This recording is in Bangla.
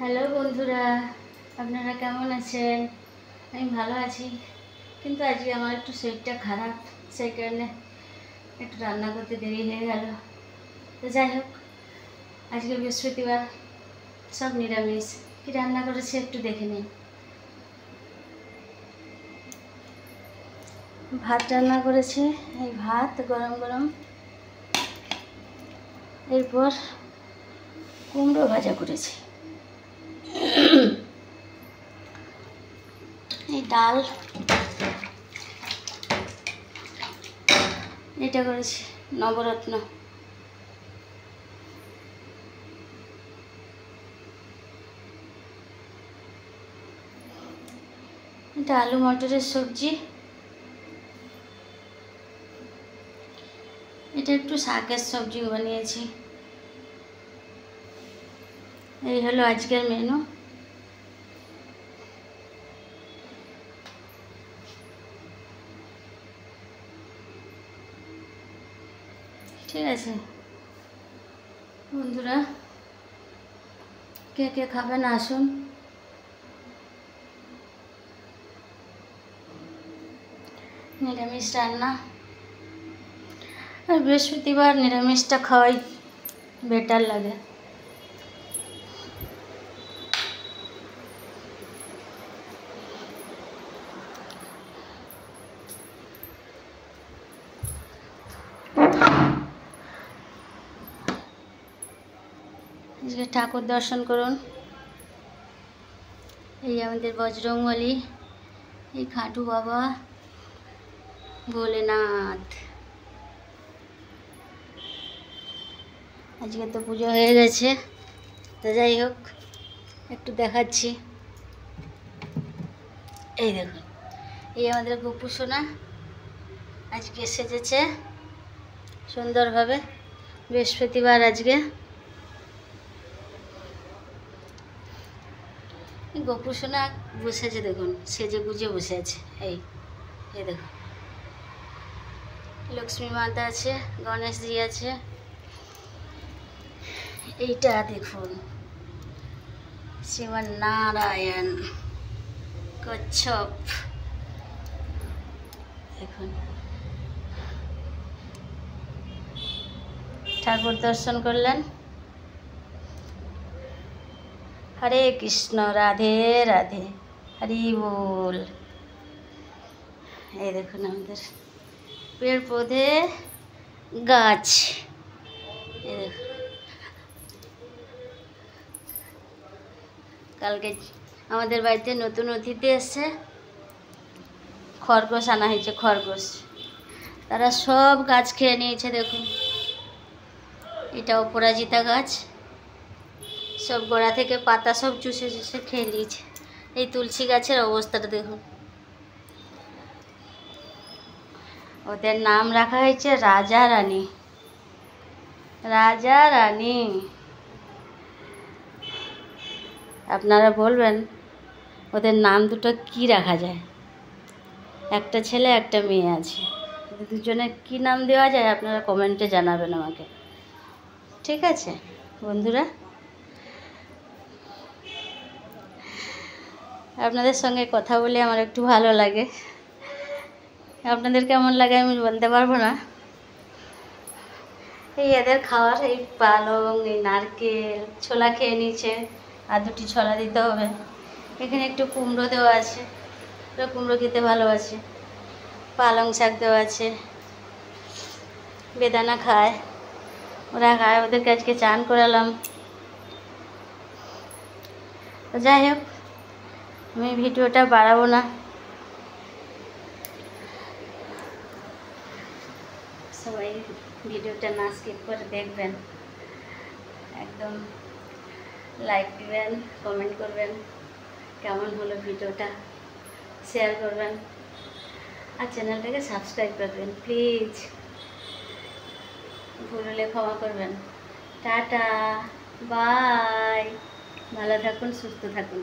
হ্যালো বন্ধুরা, আপনারা কেমন আছেন? আমি ভালো আছি, কিন্তু আজকে আমার একটু শরীরটা খারাপ, সেই কারণে একটু রান্না করতে দেরি হয়ে গেল। তো যাই হোক, আজকে বৃহস্পতিবার, সব নিরামিষ। কী রান্না করেছে একটু দেখে নিন। ভাত রান্না করেছে, এই ভাত গরম গরম, এরপর কুমড়ো ভাজা করেছে, এই ডাল, এটা করেছি নবরত্ন, এটা আলু মটরের সবজি, এটা একটু শাকের সবজি বানিয়েছি। এই হলো আজকের মেনু। ঠিক আছে বন্ধুরা, কে কে খাবেন আসুন। নিরামিষ রান্না, আর বৃহস্পতিবার নিরামিষটা খাওয়াই বেটার লাগে। আজকে ঠাকুর দর্শন করুন। এই আমাদের বজরংবলী, এই খাটু বাবা, ভোলেনাথ। আজকে তো পুজো হয়ে গেছে, তো যাই হোক একটু দেখাচ্ছি। এই দেখুন, এই আমাদের গোপু সোনা আজকে সেজেছে সুন্দরভাবে। বৃহস্পতিবার আজকে গোপু সোনা বসেছে, দেখুন সেজে গুজে বসে আছে। এই দেখুন, লক্ষ্মী মাতা আছে, গণেশজি আছে। এইটা দেখুন শ্রীমন্নারায়ণ কচ্ছপ, দেখুন। ঠাকুর দর্শন করলেন। হরে কৃষ্ণ, রাধে রাধে, হরি বল। এই দেখুন আমাদের পেড় পৌধে গাছ, এই দেখুন। কালকে আমাদের বাড়িতে নতুন অতিথি এসছে, খরগোশ আনা হয়েছে, খরগোশ। তারা সব গাছ খেয়ে নিয়েছে, দেখুন। এটা অপরাজিতা গাছ, সব গোড়া থেকে পাতা সব চুষে চুষে খেয়ে নিয়েছে। এই তুলসী গাছের অবস্থাটা দেখুন। ওদের নাম রাখা হয়েছে রাজা রানী, রাজা রানী। আপনারা বলবেন ওদের নাম দুটো কি রাখা যায়? একটা ছেলে একটা মেয়ে আছে, দুজনে কি নাম দেওয়া যায় আপনারা কমেন্টে জানাবেন আমাকে। ঠিক আছে বন্ধুরা, আপনাদের সঙ্গে কথা বলে আমার একটু ভালো লাগে। আপনাদের কেমন লাগে আমি বলতে পারবো না। এই এদের খাওয়ার, এই পালং, এই নারকেল, ছোলা খেয়ে নিচ্ছে, আর দুটি ছোলা দিতে হবে। এখানে একটু কুমড়ো দেওয়া আছে, ওরা কুমড়ো খেতে ভালোবাসে। পালং শাক দেওয়া আছে, বেদানা খায়, ওরা খায়। ওদেরকে আজকে চান করালাম। তো যাই হোক, আমি ভিডিওটা বাড়াবো না। সবাই ভিডিওটা না স্কিপ করে দেখবেন, একদম লাইক দিবেন, কমেন্ট করবেন কেমন হলো ভিডিওটা, শেয়ার করবেন, আর চ্যানেলটাকে সাবস্ক্রাইব করবেন প্লিজ। ভুল হলে ক্ষমা করবেন। টাটা, বাই, ভালো থাকুন, সুস্থ থাকুন।